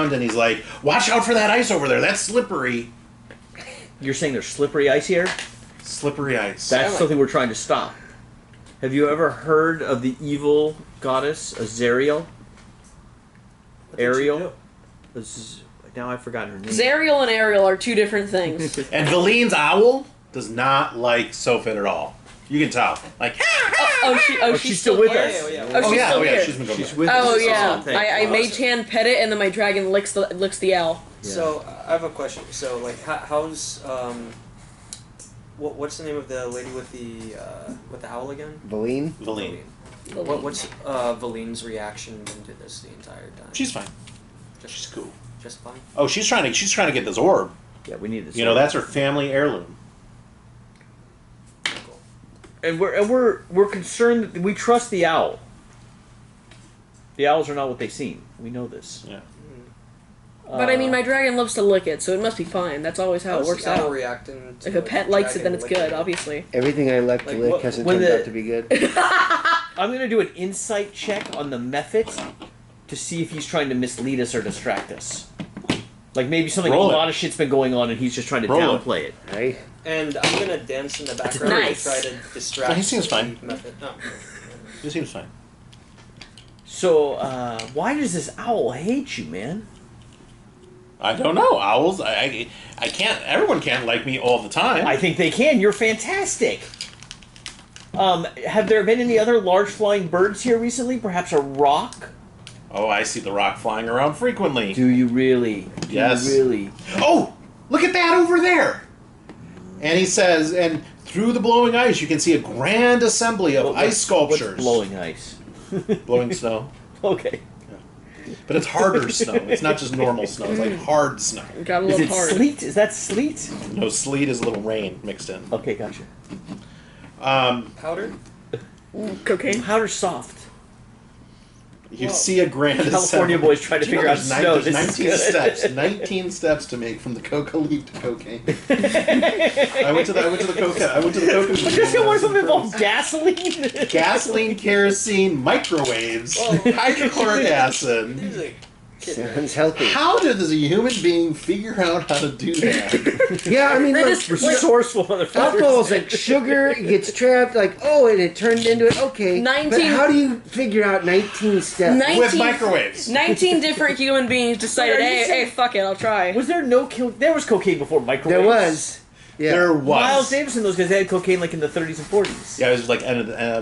around and he's like, watch out for that ice over there. That's slippery. You're saying there's slippery ice here? Slippery ice. That's something we're trying to stop. Have you ever heard of the evil goddess Azariel? Ariel? Now I've forgotten her name. Zariel and Ariel are two different things. And Valine's owl does not like Sofit at all. You can tell. Like, she's still with here? us. She's still here. She's been going She's back. with Oh us. yeah, Awesome. I made Chan pet it, and then my dragon licks the owl. Yeah. So I have a question. So like, how's what's the name of the lady with the owl again? Valine? Valine. What's Valine's reaction into this the entire time? She's fine. She's cool. Just fine. Oh, she's trying to get this orb. Yeah, we need this. You know, that's her family heirloom. Cool. And we're concerned that we trust the owl. The owls are not what they seem. We know this. Yeah. But I mean, my dragon loves to lick it, so it must be fine. That's always how it works out. Reacting to If a pet likes it, then it's good, obviously. Everything I like to Like, lick what- hasn't when turned the- out to be good. I'm going to do an insight check on the method to see if he's trying to mislead us or distract us. Like maybe something, a Roll it. lot of shit's been going on and he's just trying to Roll it. downplay it. Right? And I'm gonna dance in the background Nice. to try to distract. He seems fine. the Method. Oh. He seems fine. So, why does this owl hate you, man? I don't know. Owls, I can't, everyone can't like me all the time. I think they can. You're fantastic. Have there been any other large flying birds here recently? Perhaps a rock? Oh, I see the rock flying around frequently. Do you really? Do Yes. you really? Oh, look at that over there. And he says, and through the blowing ice, you can see a grand assembly of ice sculptures. What's blowing ice? Blowing snow. Okay. But it's harder snow. It's not just normal snow. It's like hard snow. Gotta Is love it hard. sleet? Is that sleet? No, sleet is a little rain mixed in. Okay, gotcha. Powder? Cocaine. Powder's soft. You see a grand California assembly. boys trying to Do you figure know out snow. there's This is 19 good. steps. 19 steps to make from the coca leaf to cocaine. I went to the coca. Just got one of them involves gasoline. Gasoline, kerosene, microwaves, hydrochloric acid. He's like, Sounds healthy. How does a human being figure out how to do that? Yeah, I mean, They like, just- Resourceful motherfuckers. alcohol's like sugar, it gets trapped, like, oh, and it turned into it, okay. 19 But how do you figure out 19 steps? 19 With microwaves. 19 different human beings decided, Are you hey, saying- hey, fuck it, I'll try. Was there no there was cocaine before microwaves? There was. Yeah. There was. Miles Davis and those guys, they had cocaine like in the 30s and 40s. Yeah, it was like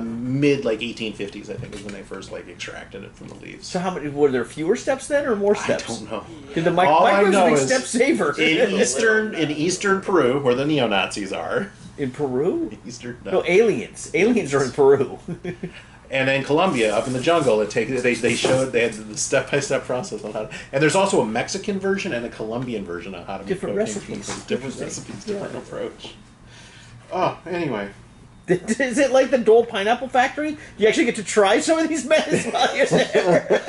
mid like 1850s, I think, was when they first like extracted it from the leaves. So how many were there fewer steps then or more steps? I don't know. Did the All I microwaves know a big is step saver? In eastern Peru, where the neo-Nazis are. In Peru? Eastern. No, aliens. Aliens are in Peru. And in Colombia, up in the jungle, they had the step-by-step process on how to, and there's also a Mexican version and a Colombian version on how to make Different cocaine. recipes. Different recipes, different approach. Oh, anyway. Is it like the Dole Pineapple Factory? You actually get to try some of these medicines while you're there.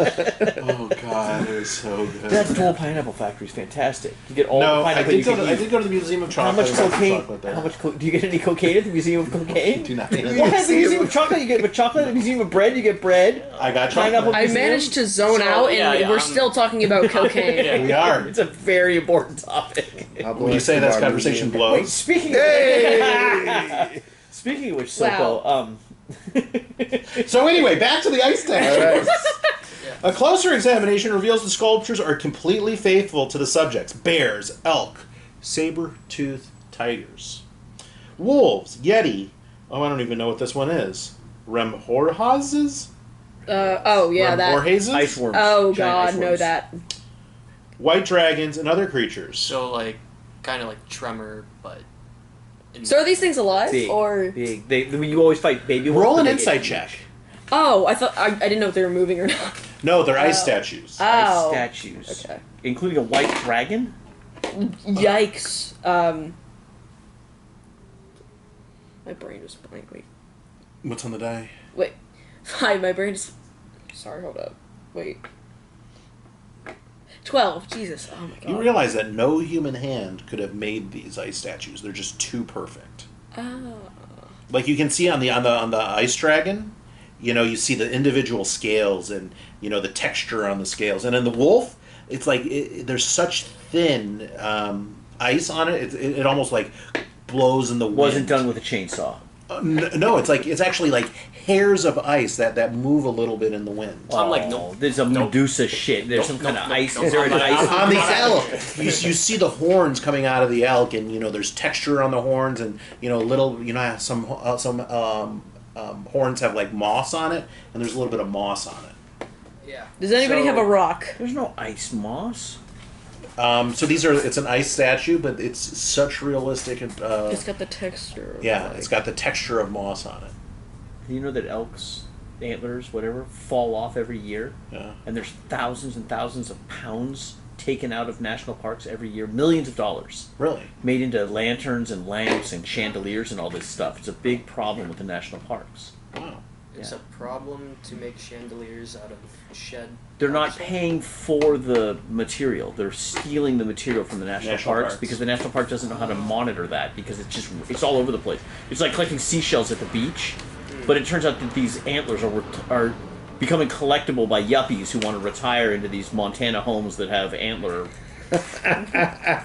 Oh God, it was so good. That Dole Pineapple Factory is fantastic. You get all No, the I pineapple did you go can to, I eat. did go to the Museum of How Chocolate. much and got some cocaine? chocolate there. How much? Do you get any cocaine at the Museum of Cocaine? Do not. What? The Museum of Chocolate, you get with chocolate. At the Museum of Bread, you get bread. I got Pineapple chocolate. I Museum? managed to zone So, out, and yeah, we're I'm- still talking about cocaine. We are. It's a very important topic. When you say that conversation Wait, blows. speaking of speaking of which, Soko, Wow. So anyway, back to the ice statues. A closer examination reveals the sculptures are completely faithful to the subjects: bears, elk, saber-toothed tigers, wolves, yeti. Oh, I don't even know what this one is. Remhorhazes? Oh, yeah, that. Remhorhazes? ice worms. Oh, Giant God, ice know worms. that. White dragons and other creatures. so like, kind of like Tremor, but. So are these things alive? Big, Or. big. You always fight baby wolves. Roll an but they insight get check. Oh, I didn't know if they were moving or not. No, they're ice Oh. statues. ice Oh. statues, Okay. including a white dragon. Yikes. My brain just blank. Wait. What's on the die? Wait. Hi, my brain just. Sorry, hold up. Wait. 12. Jesus. Oh my god. You realize that no human hand could have made these ice statues. They're just too perfect. Oh. Like you can see on the ice dragon, you know, you see the individual scales and, you know, the texture on the scales. And in the wolf, it's like there's such thin ice on it. It almost like blows in the wind. Wasn't done with a chainsaw. No, it's actually like hairs of ice that move a little bit in the wind. I'm like, nope. There's a Medusa shit. There's some kind of ice. Is there an ice? On the elk, you see the horns coming out of the elk, and there's texture on the horns, and little some horns have like moss on it, and there's a little bit of moss on it. Yeah. Does anybody have a rock? There's no ice moss. So it's an ice statue, but it's such realistic. It's got the texture. Yeah, it's got the texture of moss on it. Do you know that elks, antlers, whatever, fall off every year? Yeah. And there's thousands and thousands of pounds taken out of national parks every year, millions of dollars. Really? Made into lanterns and lamps and chandeliers and all this stuff. It's a big problem with the national parks. Wow. It's a problem to make chandeliers out of shed. They're not paying for the material. They're stealing the material from the national parks because the national park doesn't know how to monitor that because it's all over the place. It's like collecting seashells at the beach, but it turns out that these antlers are becoming collectible by yuppies who want to retire into these Montana homes that have antler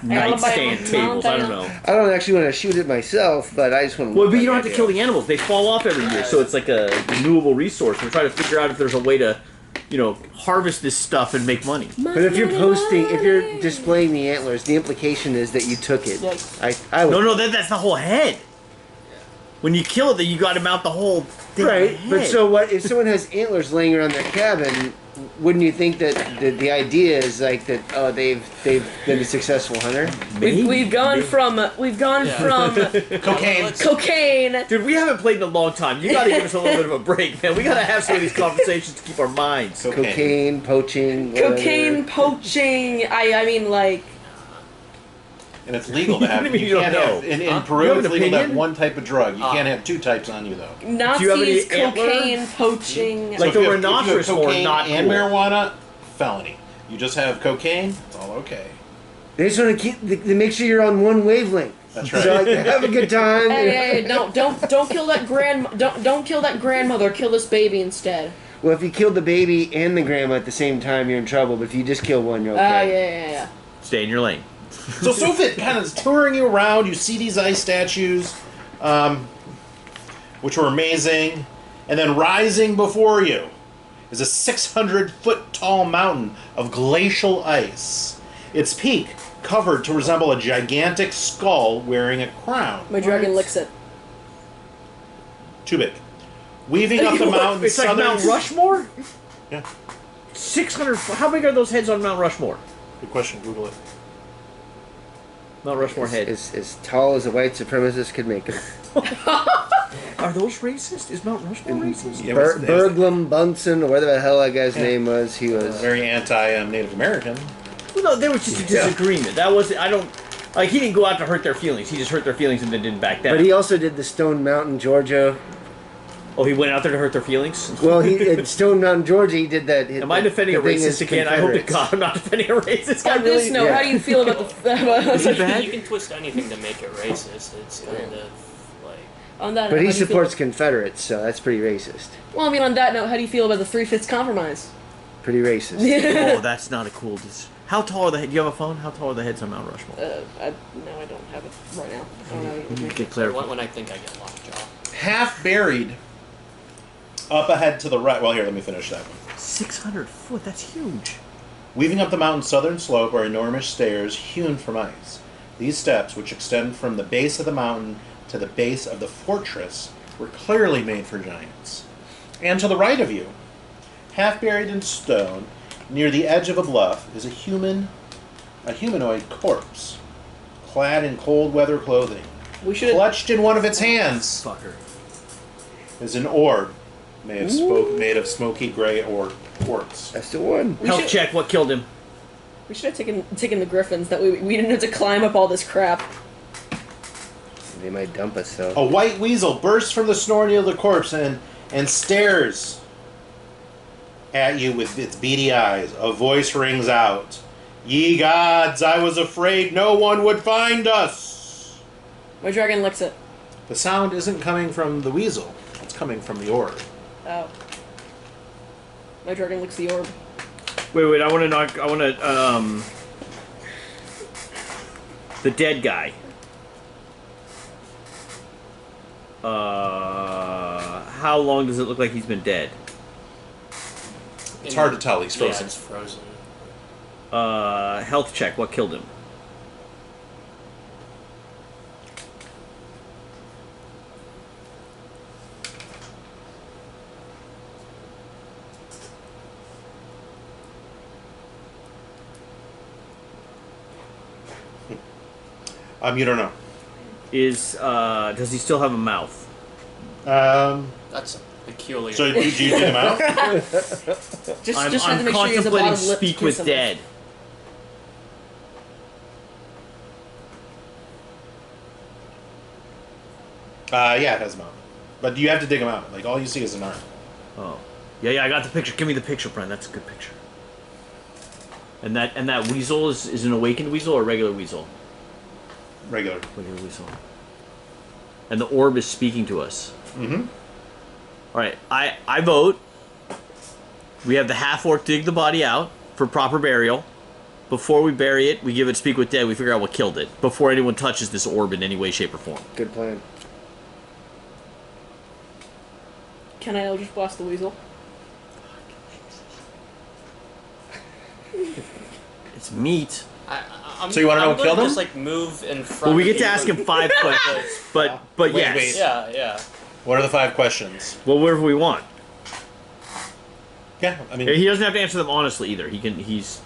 nightstand tables. I don't know. I don't actually want to shoot it myself, but I just want to. Well, but you don't have to kill the animals. They fall off every year, so it's like a renewable resource. We're trying to figure out if there's a way to, harvest this stuff and make money. But if you're displaying the antlers, the implication is that you took it. I would. No, that's the whole head. When you kill it, then you got to mount the whole thing. Right, but so what? If someone has antlers laying around their cabin, wouldn't you think that the idea is like that? Oh, they've been a successful hunter. We've gone from cocaine. Dude, we haven't played in a long time. You got to give us a little bit of a break, man. We got to have some of these conversations to keep our minds. Cocaine, poaching. Whatever. Cocaine, poaching. I mean, like. And it's legal to have. You can't have in Peru. It's legal to have one type of drug. You can't have two types on you though. Nazis, cocaine, poaching. Like the rhinoceros horn, not and cool. marijuana, felony. You just have cocaine, it's all okay. They just want to they make sure you're on one wavelength. That's right. So like, have a good time. Hey, don't kill that don't kill that grandmother. Kill this baby instead. Well, if you kill the baby and the grandma at the same time, you're in trouble. But if you just kill one, you're okay. Yeah. Stay in your lane. So Sofit kind of is touring you around. You see these ice statues, which were amazing. And then rising before you is a 600-foot tall mountain of glacial ice. Its peak covered to resemble a gigantic skull wearing a crown. My dragon licks it. Too big. Weaving up the mountain. It's like Mount Rushmore? Yeah. 600. How big are those heads on Mount Rushmore? Good question. Google it. Mount Rushmore head. As tall as a white supremacist could make it. Are those racist? Is Mount Rushmore racist? Yeah, Berglum Bunsen, or whatever the hell that guy's name was, he was very anti-Native American. Well, no, there was just a disagreement. That was I don't like. He didn't go out to hurt their feelings. He just hurt their feelings and then didn't back down. But he also did the Stone Mountain, Georgia. Oh, he went out there to hurt their feelings? Well, at Stone Mountain, Georgia, he did that. Am I defending a racist again? I hope to God I'm not defending a racist. On this note, how do you feel about the... Is it bad? You can twist anything to make it racist. It's kind of like... On that note, But he how do you feel- supports Confederates, so that's pretty racist. Well, I mean, on that note, how do you feel about the 3/5 compromise? Pretty racist. Oh, that's not a cool... How tall are the heads? Do you have a phone? How tall are the heads on Mount Rushmore? No, I don't have it right now. I don't have it with me. Get clear. when I think I get lockjaw. Half buried up ahead to the right. Well, here, let me finish that one. 600 foot. That's huge. Weaving up the mountain's southern slope are enormous stairs hewn from ice. These steps, which extend from the base of the mountain to the base of the fortress, were clearly made for giants. And to the right of you, half buried in stone, near the edge of a bluff, is a humanoid corpse, clad in cold weather clothing. Clutched in one of its hands Fucker. is an orb made of smoky gray quartz. That's the one. Health check. What killed him? We should have taken the griffins. That way we didn't have to climb up all this crap. They might dump us, though. A white weasel bursts from the snoring of the corpse and stares at you with its beady eyes. A voice rings out. Ye gods, I was afraid no one would find us. My dragon licks it. The sound isn't coming from the weasel. It's coming from the orb. Oh. My dragon licks the orb. Wait. I want to. The dead guy. How long does it look like he's been dead? It's hard to tell. He's frozen. Yeah, it's frozen. Health check. What killed him? You don't know. Does he still have a mouth? That's peculiar. So did you dig him out? Just I'm have to make sure he has a contemplating bottom lip to speak kiss with him. dead. Yeah, it has a mouth. But you have to dig him out. Like, all you see is an arm. Oh, yeah. I got the picture. Give me the picture, Brian. That's a good picture. And that weasel is an awakened weasel or a regular weasel? Regular. Regular weasel. And the orb is speaking to us. Mm-hmm. All right, I vote. We have the half-orc dig the body out for proper burial. Before we bury it, we give it speak with dead. We figure out what killed it before anyone touches this orb in any way, shape, or form. Good plan. Can I Eldritch Blast the weasel? It's meat. So you wanna know I'm what killed gonna him? Just like move in front. Well, we of get to you. ask him 5 questions, but Wait, yes. wait. Yeah. What are the 5 questions? Well, whatever we want. Yeah, I mean, He doesn't have to answer them honestly either. He's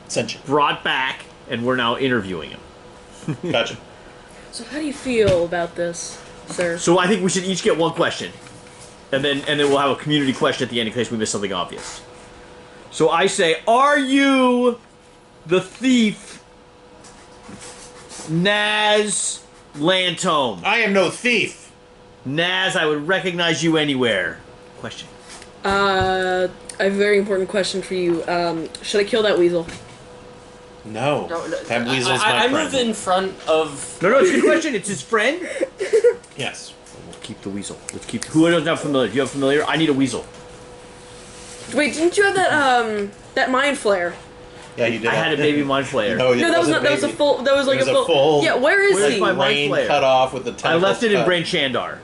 sentient. brought back, and we're now interviewing him. Gotcha. So how do you feel about this, sir? So I think we should each get 1 question, and then we'll have a community question at the end in case we miss something obvious. So I say, are you the thief, Naz Lantome? I am no thief. Naz, I would recognize you anywhere. Question. I have a very important question for you. Should I kill that weasel? No. No, That weasel's I my move friend. in front of. No, it's a good question. It's his friend. Yes. We'll keep the weasel. Let's keep. Who doesn't have familiar? Do you have familiar? I need a weasel. Wait, didn't you have that mind flare? Yeah, you did. I had a baby mind flayer. No, No, that was not. That was a full. That was like It was a full. Yeah, where is Where's he? my mind brain flayer? cut off with the I tentacles left it in cut. Brain Chandar.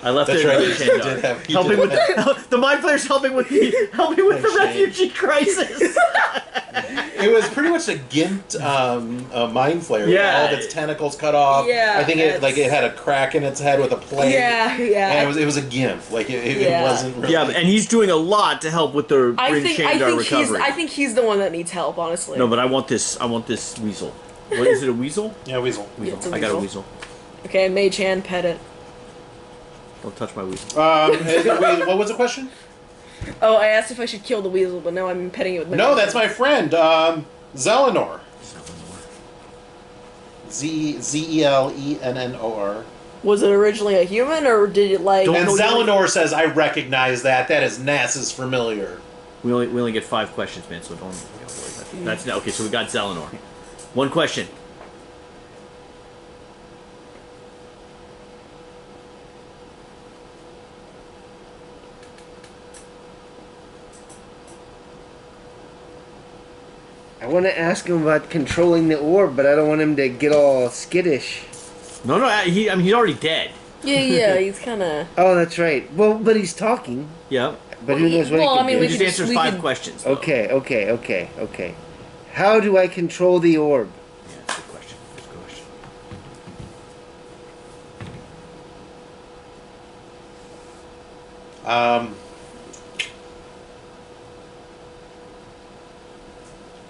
I left That's it in right. Brain You Chandar. did have- you Helping did with have- the mind flayer's helping with the Shame. refugee crisis. It was pretty much a gimped mind flare. Yeah. All of its tentacles cut off. Yeah, I think it had a crack in its head with a plane. Yeah. And it was a gimp. Like it Yeah. wasn't really. Yeah, and he's doing a lot to help with the I Brain think Chandar recovery. I think he's the one that needs help. Honestly. No, but I want this weasel. What is it? A weasel? Yeah, weasel. Yeah, it's a I got a weasel. weasel. Okay, Mage Hand, pet it. Don't touch my weasel. Wait, what was the question? Oh, I asked if I should kill the weasel, but now I'm petting it with my. No, that's my friend, Zelenor. Zelennor. Was it originally a human, or did it like? Don't- And no, Zelenor says, "I recognize that. That is Nass's familiar." We only get 5 questions, man. So don't worry about that. That's okay. So we got Zelenor. 1 question. I want to ask him about controlling the orb, but I don't want him to get all skittish. No, he's already dead. Yeah, he's kind of. Oh, that's right. Well, but he's talking. Yeah. But who knows what Well, he I can mean, do. we He could just answers we 5 could- questions. Though. Okay. How do I control the orb? Yeah, that's a good question. That's a good question.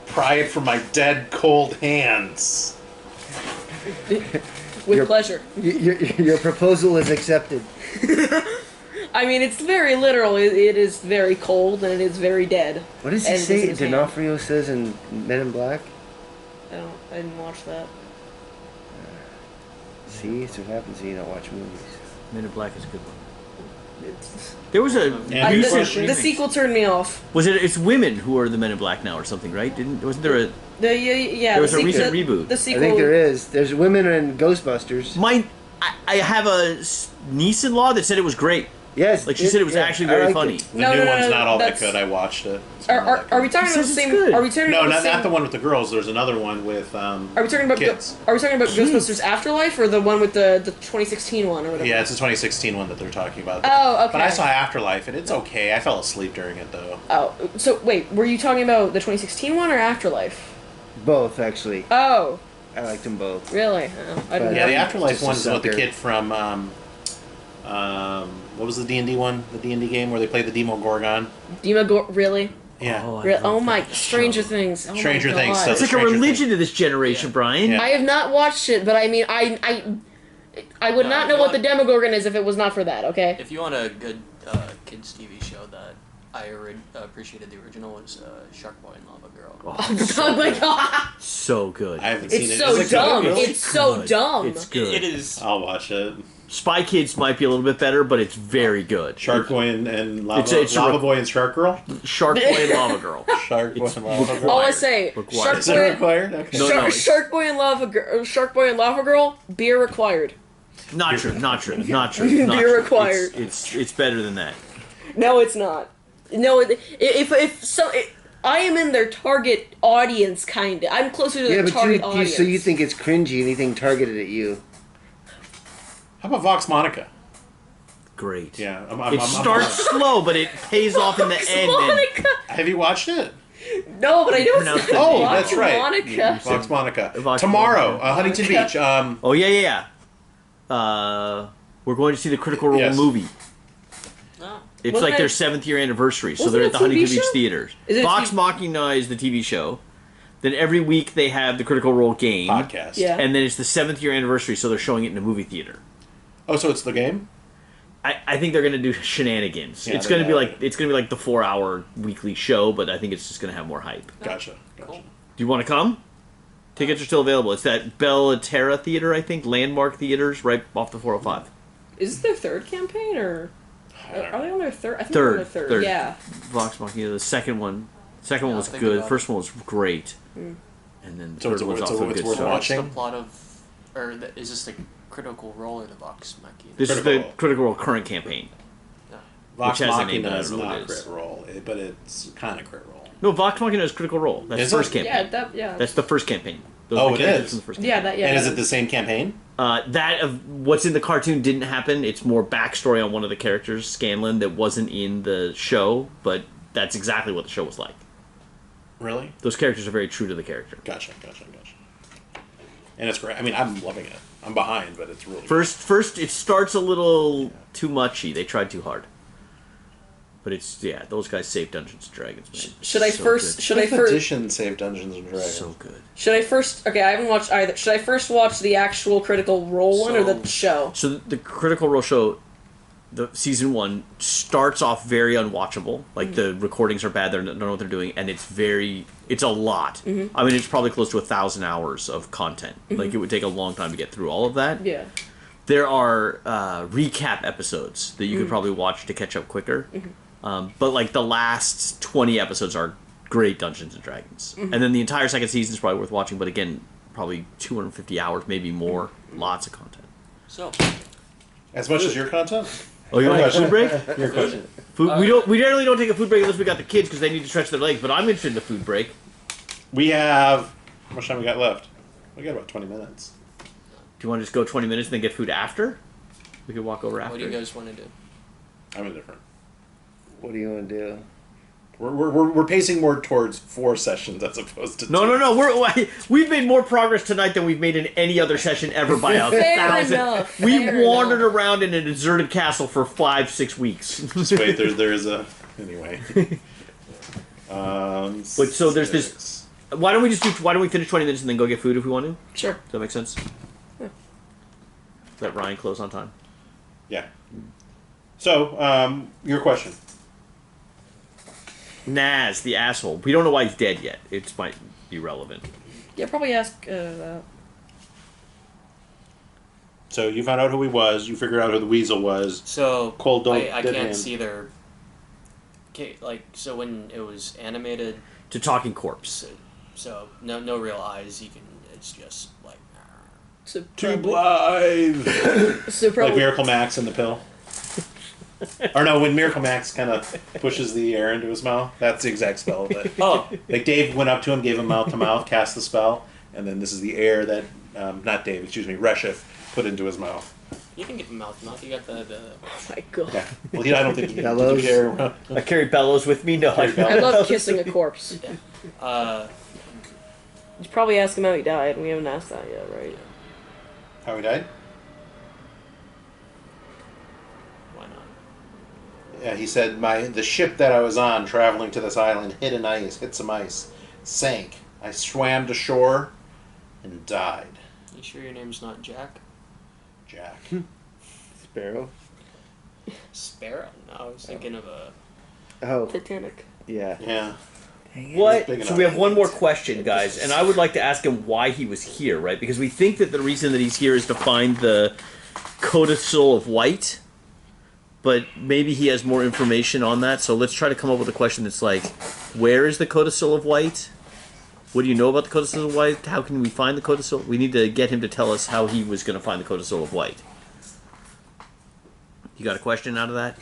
Pry it from my dead, cold hands. with You're- pleasure. Your proposal is accepted. I mean, it's very literal. It is very cold and it is very dead. What does he And say? this is him. D'Onofrio says in Men in Black. I didn't watch that. See, it's what happens when you don't watch movies. Men in Black is a good one. It's, There was a Yeah, the, Recent the sequel turned me off. Was it? It's women who are the Men in Black now, or something, right? Wasn't there a? Yeah, There was the a recent sequel- reboot. The I sequel. think there is. There's women in Ghostbusters. I have a niece-in-law that said it was great. Yes. Like she said, it was actually very funny. The No, new no, no, one's no, not all that that's- good. I watched it. It's not all that Are we good. talking about the says it's same? good. Are we talking No, about the not, same? not the one with the girls. There's another one with. Are we talking about? kids? Are we talking about Ghostbusters Afterlife or the one with the 2016 one or whatever? Yeah, it's the 2016 one that they're talking about. Oh, okay. But I saw Afterlife, and it's okay. I fell asleep during it, though. Oh, so wait, were you talking about the 2016 one or Afterlife? Both, actually. Oh, I liked them both. really? Oh, I didn't Yeah, know. the Afterlife Just a one is with the sucker. kid from. What was the D&D one? The D&D game where they played the Demogorgon? Really? Yeah. Oh my, Stranger Things. Oh Stranger my Things God. stuff. It's like a Stranger religion Things. to this generation, Brian. Yeah. I have not watched it, but I mean, I would No, not if know you what the want- Demogorgon is if it was not for that. Okay. If you want a good kids TV show that I appreciated the original was Shark Boy and Lava Girl. Oh my God! So good. I haven't seen It's it. so Is it good? dumb. Really? It's so good. dumb. It's good. It is. I'll watch it. Spy Kids might be a little bit better, but it's very good. Shark Boy and Lava, It's a Lava re- Boy and Shark Girl? Shark Boy and Lava Girl. Shark Boy It's and Lava Girl? All I say, Required. Shark Is it Boy, required? Okay. No, no, it's- Shark Boy and Shark Boy and Lava Girl, beer required. Not true. Not true. Not true. Beer Not true. required. It's better than that. No, it's not. No, I am in their target audience, kinda. I'm closer to Yeah, their but target you audience. so you think it's cringy, anything targeted at you. How about Vox Monica? Great. Yeah. It starts slow, but it pays off in the end. And Monica. Have you watched it? No, but I know Pronounce it's the not. name. Oh, that's right. Monica. Vox Monica. Vox Tomorrow, Monica. Huntington Beach. oh yeah. We're going to see the Critical Role Yes. movie. No. It's Wasn't like their it- 7th year anniversary, so wasn't they're it at the a TV Huntington Beach show? theaters. Is it a Vox TV Machina is the TV show. Then every week they have the Critical Role game, podcast. Yeah. and then it's the 7th year anniversary, so they're showing it in a movie theater. Oh, so it's the game? I think they're gonna do shenanigans. Yeah, it's they gonna be have like it's gonna be like the 4-hour weekly show, but I think it's just gonna have more hype. Gotcha. Cool. Do you want to come? Tickets are still available. It's at Bellaterra Theater, I think, Landmark Theaters, right off the 405. Is this their third campaign, or I don't are know. they on their third? I think Third, they're on their third. third. Yeah. Vox Machina, the second one. Second one Yeah, was think good. about First it. one was great. And then the So third it's a- one's it's off a- to a it's good worth start. watching. What's the plot of, is this the Critical Role or the Vox Machina? This is Critical the Role. Critical Role current campaign. Vox Which has a name, Machina but I is don't know what not it is. crit roll, but it's kind of crit roll. No, Vox Machina is Critical Role. That's Is the first it? campaign. Yeah. That's the first campaign. Those Oh, are the it characters is? from the first Yeah, campaign. that. Yeah. And is that- it the same campaign? That of what's in the cartoon didn't happen. It's more backstory on one of the characters, Scanlan, that wasn't in the show, but that's exactly what the show was like. Really? Those characters are very true to the character. Gotcha. And it's great. I mean, I'm loving it. I'm behind, but it's really First, it starts a little too muchy. They tried too hard. But those guys saved Dungeons and Dragons, man. Should I So first? good. Should I Fifth first? edition saved Dungeons and Dragons. So good. Should I first? Okay, I haven't watched either. Should I first watch the actual Critical Role one or the show? So the Critical Role show, the season 1 starts off very unwatchable. Like the recordings are bad. They don't know what they're doing, and it's a lot. I mean, it's probably close to 1,000 hours of content. Like it would take a long time to get through all of that. Yeah. There are recap episodes that you could probably watch to catch up quicker. But like the last 20 episodes are great Dungeons and Dragons. And then the entire second season is probably worth watching, but again, probably 250 hours, maybe more. Lots of content. So, As much as your content? Oh, you want to take a food break? Your question. Food, we generally don't take a food break unless we got the kids because they need to stretch their legs, but I'm interested in the food break. We have... How much time we got left? We got about 20 minutes. Do you want to just go 20 minutes and then get food after? We could walk over after. what do you guys want to do? I'm indifferent. What do you want to do? We're pacing more towards 4 sessions as opposed to 2. No. We've made more progress tonight than we've made in any other session ever by a Fair 1,000. enough, We fair wandered enough. around in a deserted castle for 5-6 weeks. Just wait, there is a... Anyway. But so there's this- 6. Why don't we finish 20 minutes and then go get food if we want to? Sure. Does that make sense? Yeah. Let Ryan close on time. Yeah. So, your question. Naz, the asshole. We don't know why he's dead yet. It might be relevant. Yeah, probably ask that. So you found out who he was. You figured out who the weasel was. So, Cold don't I dead can't hand. see their... Okay, so when it was animated, To Talking Corpse. so no real eyes, it's just like... So Too probably, Blythe! so Like probably, Miracle Max and the pill. Or no, when Miracle Max kind of pushes the air into his mouth, that's the exact spell of it. Oh, Like Dave went up to him, gave him mouth to mouth, cast the spell, and then this is the air that, not Dave, excuse me, Reshif put into his mouth. you can get the mouth. You got the. Oh my god. Yeah. Well, I don't think he Bellows. I carry bellows with me. No, I I love kissing a corpse. Uh, You should probably ask him how he died. We haven't asked that yet, right? How he died? why not? Yeah, he said the ship that I was on traveling to this island hit some ice, sank. I swam to shore and died. You sure your name's not Jack? Jack. Sparrow. Sparrow? No, I was thinking of a. Oh, Titanic. yeah. Yeah. What? Big So we have enough. one more question, guys, and I would like to ask him why he was here, right? Because we think that the reason that he's here is to find the codicil of white, but maybe he has more information on that. So let's try to come up with a question that's like, where is the codicil of white? What do you know about the codicil of white? How can we find the codicil? We need to get him to tell us how he was going to find the codicil of white. You got a question out of that?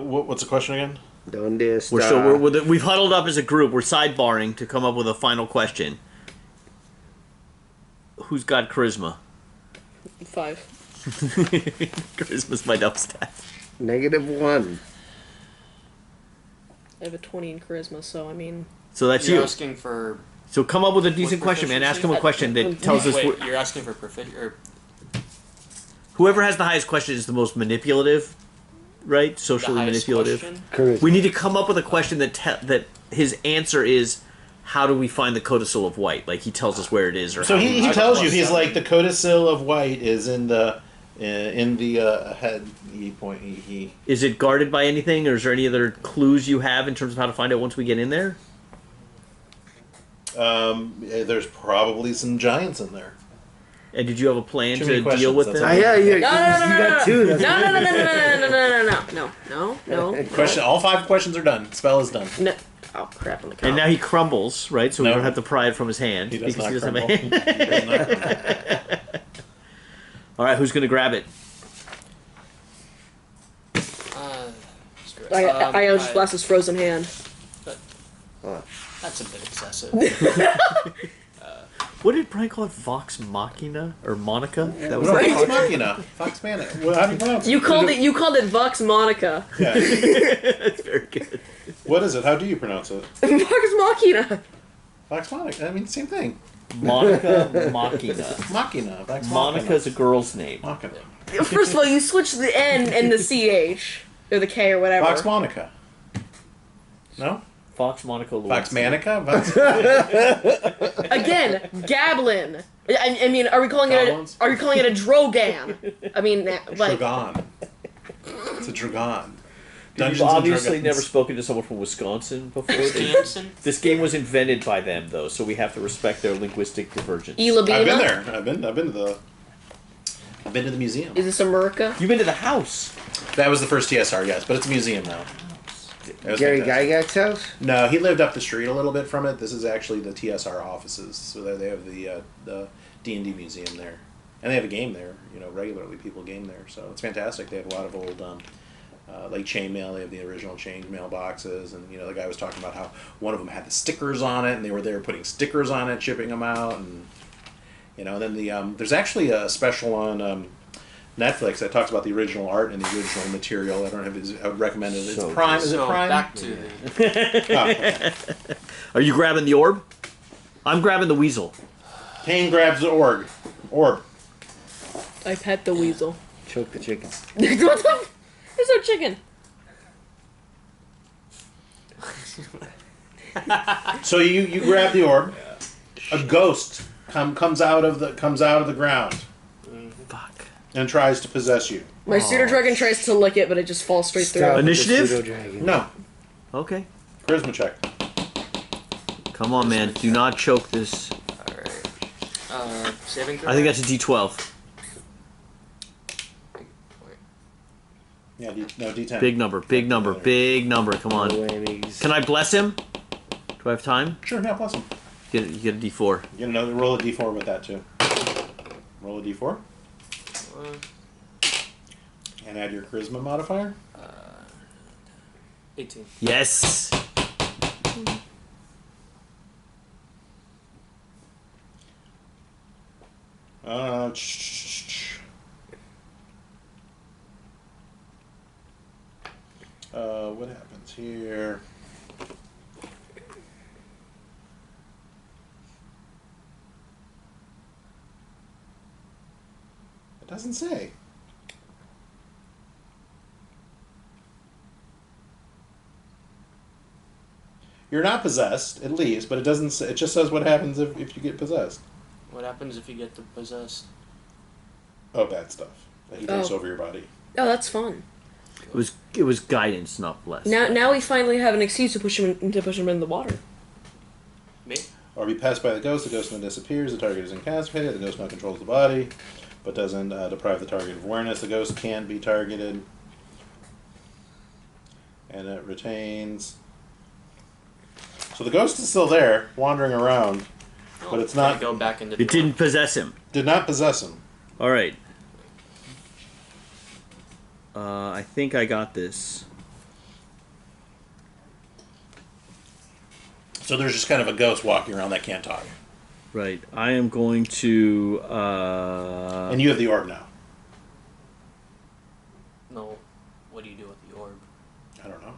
What's the question again? Donde está? We've huddled up as a group. We're sidebarring to come up with a final question. Who's got charisma? 5. Charisma's my dumb stat. -1. I have a 20 in charisma, so I mean. So that's You're you. asking for. So come up with a decent question, man. Ask him a question that tells us Wait, you're asking for or whoever has the highest question is the most manipulative, right? the Socially highest manipulative. question? Charisma. We need to come up with a question that his answer is, how do we find the codicil of white? Like he tells us where it is, or So how he we- tells you, he's like, the codicil of white is in the head. He Is it guarded by anything, or is there any other clues you have in terms of how to find it once we get in there? there's probably some giants in there. And did you have a plan Too to many deal questions, with that's them? all. Yeah, you No, got two. No, That's no, no, no, no, no. Question. All 5 questions are done. Spell is done. No. Oh crap! On the count. And now he crumbles, right? So we No. don't have to pry it from his hand. He does not doesn't crumble. have a hand. He does not crumble. All right, who's going to grab it? Screw it. I just blast his frozen hand. That's a bit excessive. What did Brian call it? Vox Machina? Or Monica? That was No, like, Fox Machina. Fox Manic. Well, how do you pronounce it? You called it Vox Monica. Yeah. That's very good. What is it? How do you pronounce it? Vox Machina. Fox Monic. I mean, same thing. Monica Machina. Machina. Fox Monica's a girl's name. Machina. First of all, you switch the N and the CH. Or the K or whatever. Fox Monica. No? Fox Monica Louise. Fox Manica? Fox... Again, Gablin. I mean, are we calling Goblins? it a Drogan? I mean, like. Dragon. It's a Dragon. You've Dungeons and obviously Dragons. never spoken to someone from Wisconsin before. Wisconsin? This game was invented by them, though, so we have to respect their linguistic divergence. Elabina? I've been there. I've been to the museum. Is this America? You've been to the house. That was the first TSR, yes, but it's a museum now. It was Gary fantastic. Gygax's house? No, he lived up the street a little bit from it. This is actually the TSR offices. So there they have the D&D museum there. And they have a game there. You know, regularly people game there. So it's fantastic. They have a lot of old, like chainmail. They have the original chainmail boxes. And, you know, the guy was talking about how one of them had the stickers on it. And they were there putting stickers on it, shipping them out. And, you know, and then there's actually a special on Netflix that talks about the original art and the original material. I don't know if I would recommend it. It's So Prime. good. Is it So Prime? back to the. Oh, okay. Are you grabbing the orb? I'm grabbing the weasel. Kane grabs the orb. I pet the weasel. Choke the chicken. What the? There's no chicken. So you grab the orb. A ghost comes out of the ground Fuck. and tries to possess you. My pseudo dragon tries to lick it, but it just falls straight Stop through. with the Initiative? pseudo-dragon. No, Okay. charisma check. Come on, man. Do not choke this. Alright. Saving throw? I think that's a D12. Yeah, no D10. Big number, big number, big number. Come No on. whammies. Can I bless him? Do I have time? Sure, yeah, plus him. You get a D4. You get another roll a D4 with that too. Roll a D4. And add your charisma modifier. 18. Yes. What happens here? It doesn't say. You're not possessed, at least, but it doesn't say, it just says what happens if you get possessed. What happens if you get possessed? Oh, bad stuff. That he takes over your body. Oh, that's fun. It was guidance, not bless. Now we finally have an excuse to push him in the water. Me? Or be passed by the ghost now disappears, the target is incapacitated, the ghost now controls the body, but doesn't deprive the target of awareness. The ghost can be targeted. And it retains... So the ghost is still there, wandering around, but it's not... Go back into the It didn't possess him. Did not possess him. All right. I think I got this. So there's just kind of a ghost walking around that can't talk. Right. I am going to... And you have the orb now. No. What do you do with the orb? I don't know.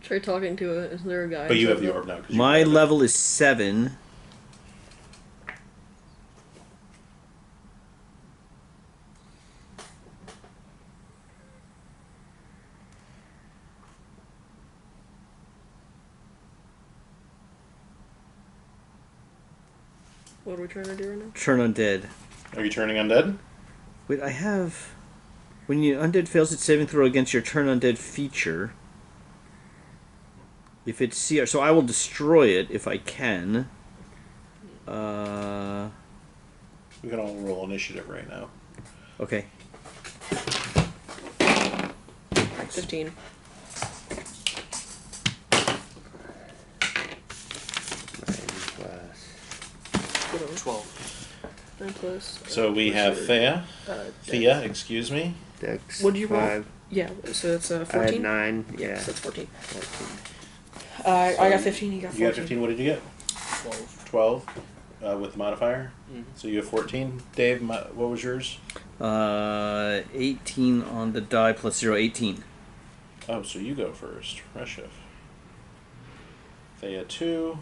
Try talking to a there a guy. But you have the orb now. My level is 7. What are we trying to do right now? Turn undead. Are you turning undead? Wait, I have... When your undead fails its saving throw against your turn undead feature... If it's CR... So I will destroy it if I can. We can all roll initiative right now. Okay. 15. Plus 12. 9 plus. So we have Thea. Thea, excuse me. Dex. What did you roll? 5. Yeah, so that's I had 14? 9. Yeah, Yeah. so that's 14. 14. I got 15, you got 14. You got 15, what did you get? 12. 12 with the modifier. Mm-hmm. So you have 14. Dave, what was yours? 18 on the die plus 0, 18. Oh, so you go first. Reshif. Thea 2.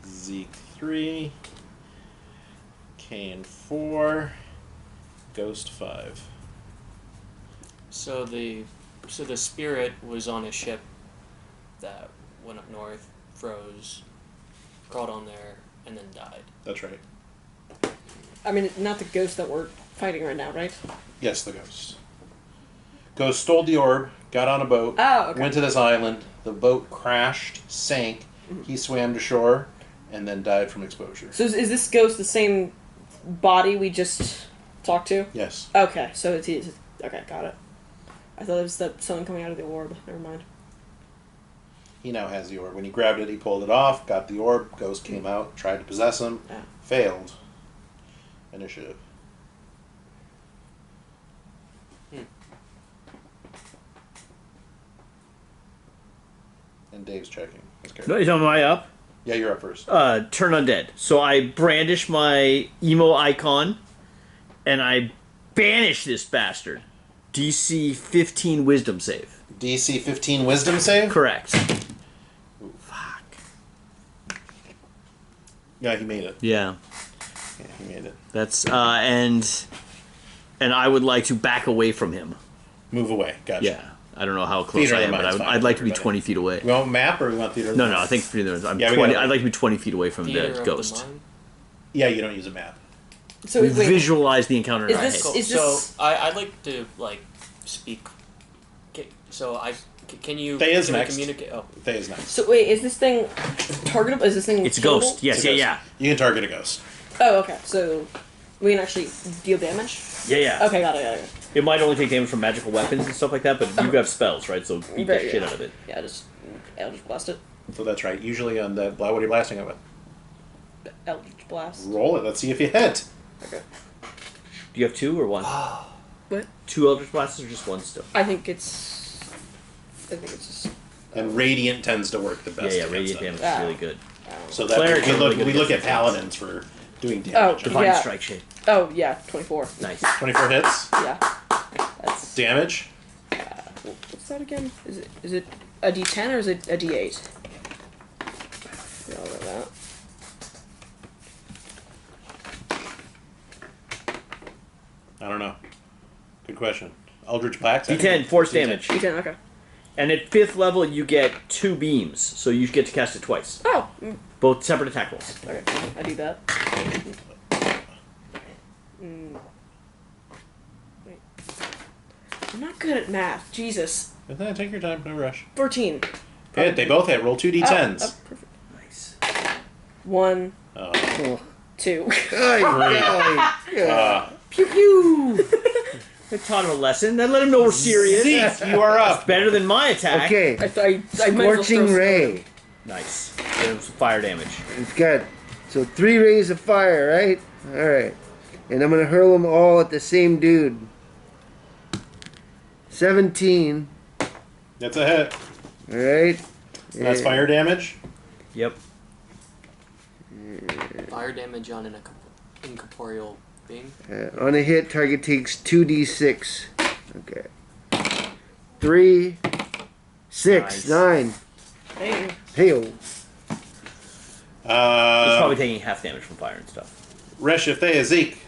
Zeke 3. Kane 4. Ghost 5. So the spirit was on a ship that went up north, froze, crawled on there, and then died. That's right. I mean, not the ghost that we're fighting right now, right? Yes, the ghost. Ghost stole the orb, got on a boat, Oh, okay. went to this island. The boat crashed, sank. He swam to shore, and then died from exposure. So is this ghost the same body we just talked to? Yes. Okay, so it's okay, got it. I thought it was someone coming out of the orb. Never mind. He now has the orb. When he grabbed it, he pulled it off, got the orb, ghost came out, tried to possess him, Yeah. failed. Initiative. And Dave's checking. No, am I up? Yeah, you're up first. Turn undead. So I brandish my emo icon, and I banish this bastard. DC 15 wisdom save. DC 15 wisdom save? Correct. Ooh. Fuck. Yeah, he made it. Yeah. Yeah, he made it. That's and I would like to back away from him. Move away. Gotcha. Yeah. I don't know how close Theater I of am, the but Mind's fine I'd like to be everybody. 20 feet away. We want map or we want theater? Of the No, Mind? I think I'm Yeah, we 20. gotta- I'd like to be 20 feet away from Theater the of ghost. The mind? Yeah, you don't use a map. So We wait, visualize the encounter in Is our this- head. is So I'd like to speak. Can you Thea's can you next. communicate? Oh, Thea's next. so wait, is this thing targetable? Is this thing? It's a killable? ghost. Yes, It's a yeah, ghost. You can target a ghost. Oh, okay. So we can actually deal damage. yeah. Yeah, yeah. Okay, got it. It might only take damage from magical weapons and stuff like that, but you have spells, right? So beat the Right, shit yeah. out of it. Yeah, I'll just blast it. So that's right. Usually on that, what are you blasting it with? Eldritch blast. Roll it. Let's see if you hit. Okay. Do you have 2 or 1? What? 2 Eldritch Blasts or just 1 still? I think it's just. And Radiant tends to work the best. Yeah, against Radiant them. damage is really good. So that Clerics we are look, really good we look at against Paladins for doing damage. Oh, Divine Yeah. Strike Shade. Oh yeah, 24. Nice. 24 hits. Yeah. That's. Damage. What's that again? Is it a D10 or is it a D8? Forgot about that. I don't know. Good question. Eldritch Blacks. D10, force damage. D10. Okay. And at 5th level, you get 2 beams, so you get to cast it twice. Oh. Both separate attack rolls. Okay. I do that. Wait. I'm not good at math. Jesus. Take your time. No rush. 14. Hit. They both hit. Roll 2 d10s. Oh, perfect. Nice. 1, Oh. 2. Pew pew! I taught him a lesson, then let him know we're serious. Zeke, you are up. Better than my attack. Okay. I might as well Scorching throw Ray. Nice. Get him some fire damage. We've got 3 rays of fire, right? All right. And I'm gonna hurl them all at the same dude. 17. That's a hit. All right. That's fire damage. Yep. Fire damage on an incorporeal being. On a hit, target takes 2d6. Okay. 3, 6, Nice. 9. Hey. Hey-o. He's probably taking half damage from fire and stuff. Resh, if they Zeke.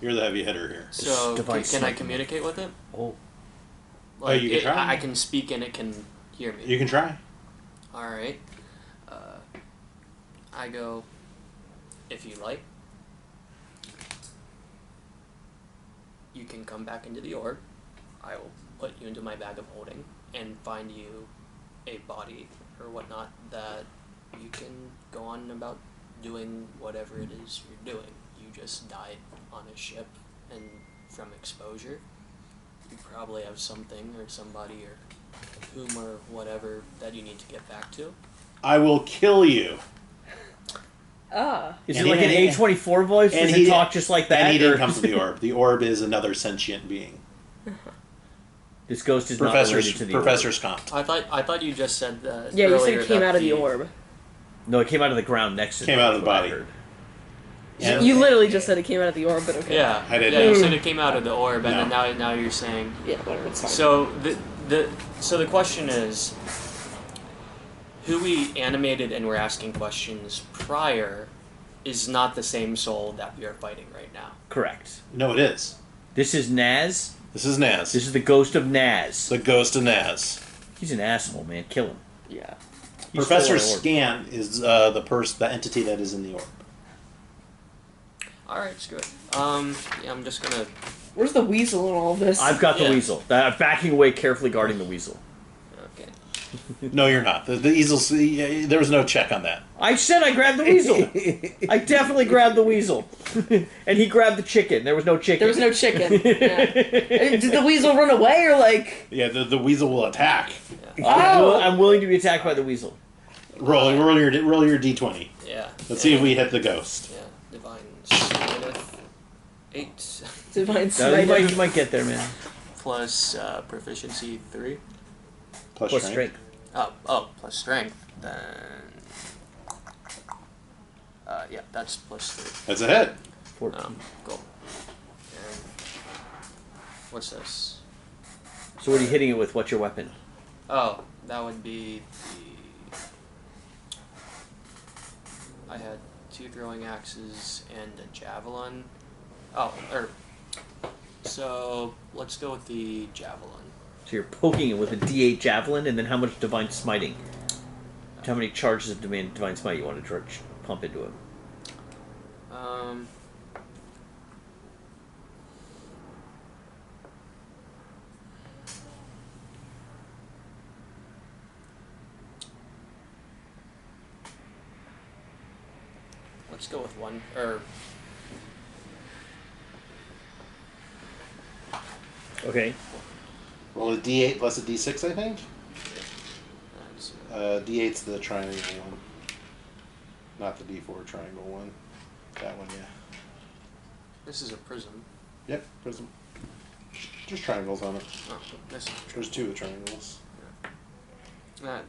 You're the heavy hitter here. So Divine can I Smite. communicate with it? Oh. Like, you can try. I can speak and it can hear me. You can try. All right. I go. If you like, you can come back into the orb. I will put you into my bag of holding and find you a body or whatnot that you can go on about doing whatever it is you're doing. You just died on a ship, and from exposure, you probably have something or somebody or whom or whatever that you need to get back to. I will kill you. Is And it like he- an A24 voice? and Does he- it talk just like that? And he didn't or- come from the orb. The orb is another sentient being. This ghost is Professor not related to the Professor orb. Scott. I thought you just said that. Yeah, you said earlier it came that out of the orb. No, it came out of the ground next to Came it, out of the what I body. heard. And- You literally just said it came out of the orb, but okay. Yeah, I didn't Yeah, know. you said it came out of the orb, and No. then now you're saying. Yeah, whatever, it's fine. So the question is, who we animated and were asking questions prior is not the same soul that we are fighting right now. Correct. No, it is. This is Naz. This is Naz. This is the ghost of Naz. The ghost of Naz. He's an asshole, man. Kill him. Yeah. He Professor stole our orb. Scan is the entity that is in the orb. All right, screw it. Yeah, I'm just gonna. Where's the weasel in all of this? I've got the Yeah. weasel. Backing away, carefully guarding the weasel. Okay. No, you're not. The easels. There was no check on that. I said I grabbed the weasel. I definitely grabbed the weasel. And he grabbed the chicken. There was no chicken. There was no chicken. Yeah. Did the weasel run away or like? Yeah, the weasel will attack. Oh! I'm willing to be attacked by the weasel. Roll your d20. Yeah. Let's see if we hit the ghost. Yeah, divine smith 8 Divine No, you, Smite. you might get there, man. plus proficiency 3. Plus Plus strength. strength. Oh, plus strength. Then. Yeah, that's plus 3. That's a hit. 14. Cool. And what's this? So what are you hitting it with? What's your weapon? Oh, that would be the. I had 2 throwing axes and a javelin. So let's go with the javelin. So you're poking it with a D8 javelin, and then how much divine smiting? How many charges of divine smite you want to pump into him? Let's go with 1 or. Okay. Roll a d8 plus a d6, I think. That's, D8's the triangle one, not the d4 triangle one. That one, yeah. This is a prism. Yep, prism. Just triangles on it. Oh, this is There's 2 triangles. That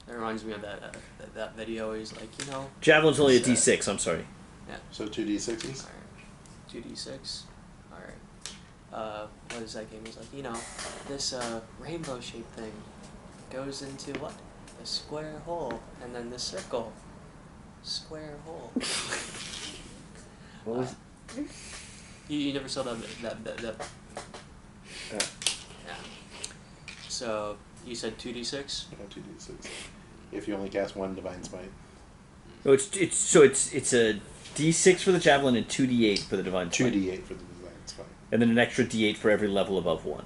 reminds me of that video where he's like, Javelin's only a D6, I'm sorry. Yeah. So 2d6s? Alright. 2d6. Alright. What is that game? He's like, this rainbow shaped thing goes into what? A square hole. And then the circle. Square hole. What was? You never saw that. Yeah. So you said 2d6. Yeah, 2d6. If you only cast 1 Divine Smite. No, it's a D6 for the Javelin and 2D8 for the Divine Smite. 2d8 for the Divine Smite. And then an extra D8 for every level above 1.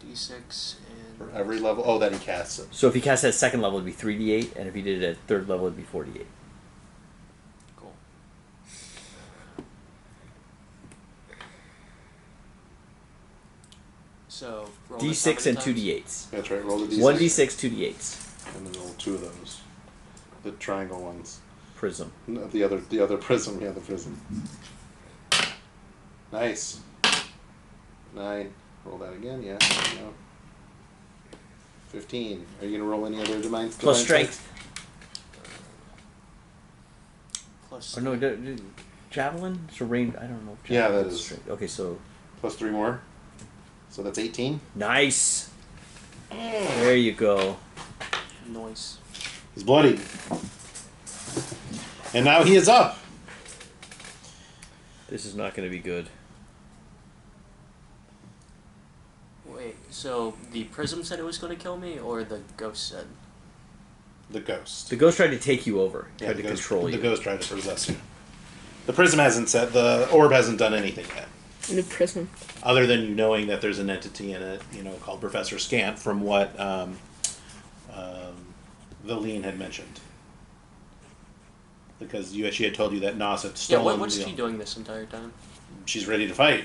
D6 and... For every level? Oh, that he casts it. So if he casts at 2nd level, it'd be 3D8, and if he did it at 3rd level, it'd be 4D8. Cool. So, roll this how D6 many and times? 2D8s. That's right, roll the d6. 1D6, 2D8s. And then roll 2 of those. The triangle ones. Prism. No, the other prism, yeah, the prism. Nice. 9. Roll that again, yeah. No. 15. Are you going to roll any other divine Plus strength. Plus... Or no, Javelin? So range, I don't know. If Yeah, Javelin that has is. strength. Okay, so... Plus 3 more. So that's 18. Nice! There you go. Noise. He's bloody. And now he is up. This is not going to be good. Wait, so the prism said it was going to kill me, or the ghost said? The ghost. The ghost tried to take you over. Yeah, Tried to control you. The ghost tried to possess you. The prism hasn't said, the orb hasn't done anything yet. The prism. Other than you knowing that there's an entity in it, called Professor Scant, from what Valine had mentioned. Because she had told you that Nos had stolen... Yeah, what's she doing this entire time? She's ready to fight.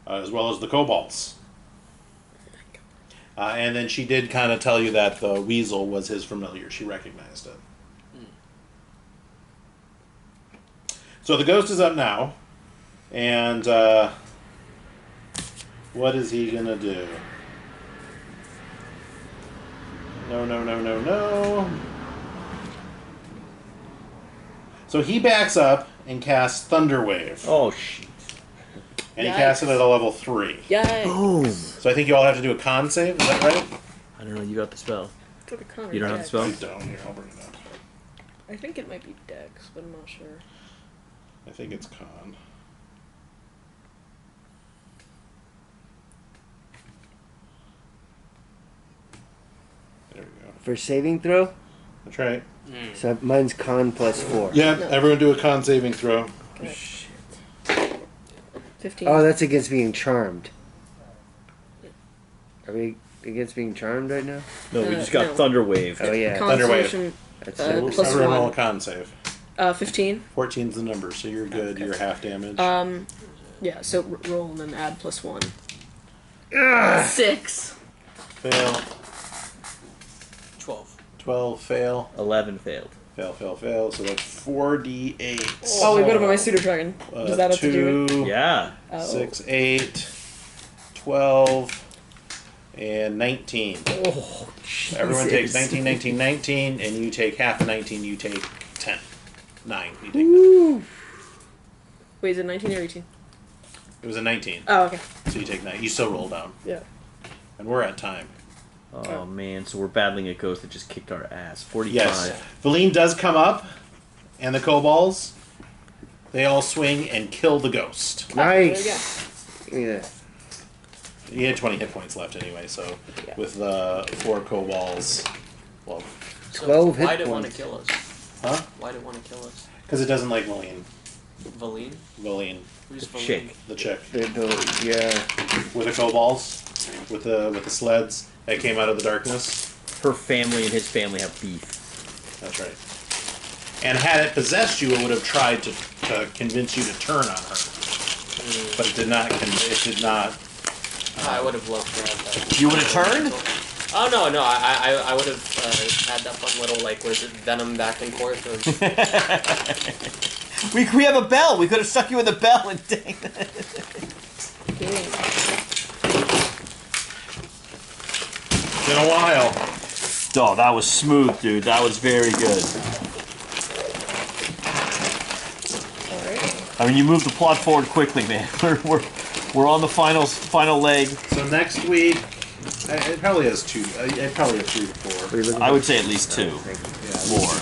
As well as the kobolds. And then she did kind of tell you that the weasel was his familiar. She recognized it. So the ghost is up now. And what is he going to do? No. So he backs up and casts Thunder Wave. Oh, shit. And he casts it at a level 3. Yikes. Boom! So I think you all have to do a con save, is that right? I don't know, you got the spell. Go to Connor You don't have the Dex. spell? I don't. Here, I'll bring it up. I think it might be Dex, but I'm not sure. I think it's con. There we go. For saving throw? That's right. So mine's con +4. Yeah, No. everyone do a con saving throw. Okay. Shit. 15. Oh, that's against being charmed. Are we against being charmed right now? No, we just got no. Thunder Wave. Oh, yeah. Thunder Wave. Constitution, That's plus Everyone roll a 1. con save. 15. 14's the number, so you're good. Okay. You're half damage. Yeah, so roll and then add +1. 6. Fail. 12. 12, fail. 11 failed. Fail. So that's 4d8. Oh, we got him on my pseudo dragon. Does that have to do 2, with Yeah. 6, 8, 12, and 19. Oh, Everyone takes Jesus. 19, and you take half of 19, you take 10. 9, you take 9. Wait, is it 19 or 18? It was a 19, Oh, okay. so you take 9. You still roll down. Yeah. And we're at time. Oh, man. So we're battling a ghost that just kicked our ass. 45. Yes. Valine does come up, and the kobolds, they all swing and kill the ghost. Nice. Give me that. He had 20 hit points left anyway, so Yeah. with the 4 kobolds, well, So 12 hit why did it want to points. kill us? huh? Why did it want to kill us? Because it doesn't like Valine. Valine? Valine, Who's The Valine? the chick. chick. Yeah. With the kobolds, with the sleds that came out of the darkness. Her family and his family have beef. That's right. And had it possessed you, it would have tried to convince you to turn on her. But it did not. It did not. I would have loved to have that. You would have turned? Oh no, I would have had that fun little, like, what is it, venom back and forth. We have a bell. We could have stuck you in the bell and dang. It's been a while. Oh, that was smooth, dude. That was very good. I mean, you moved the plot forward quickly, man. We're on the final leg. So next week, it probably has two. It probably has 3 to 4. I would say at least 2 more.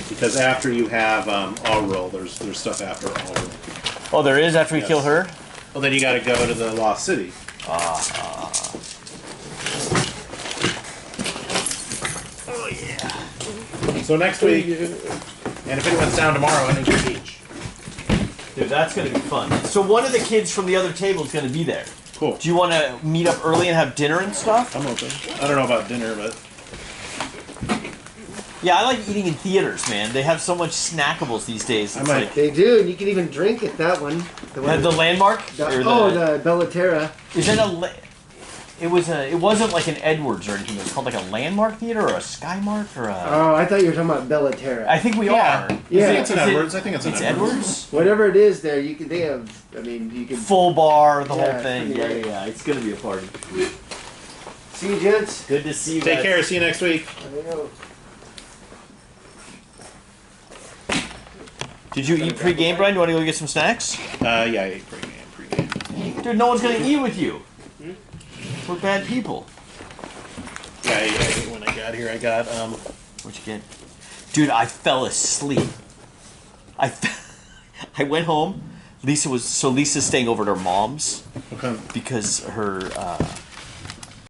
Because after you have Auril, there's stuff after Auril. Oh, there is after we kill her. Well, then you got to go to the Lost City. Oh yeah. So next week, and if anyone's down tomorrow, I think Beach. Dude, that's gonna be fun. So one of the kids from the other table is gonna be there. Cool. Do you want to meet up early and have dinner and stuff? I'm open. I don't know about dinner, but Yeah, I like eating in theaters, man. They have so much snackables these days. It's like, They do, and you can even drink at that one. the landmark. The Bellaterra. Is it a? It wasn't like an Edwards or anything. It was called like a Landmark Theater or a Skymark or a. Oh, I thought you were talking about Bellaterra. I think we are. Yeah. I think it's an Edwards. I think it's an It's Edwards. Edwards. Whatever it is, there you can. They have. I mean, you can. Full bar, the whole Yeah, thing. yeah. Yeah. It's gonna be a party. See you, gents. Good to see you. Take guys. care. See you next week. Did you eat pre-game, Brian? Do you want to go get some snacks? Yeah, I ate pregame. Dude, no one's gonna eat with you. We're bad people. Yeah, I ate when I got here. I got What'd you get? Dude, I fell asleep. I went home. Lisa's staying over at her mom's okay. because her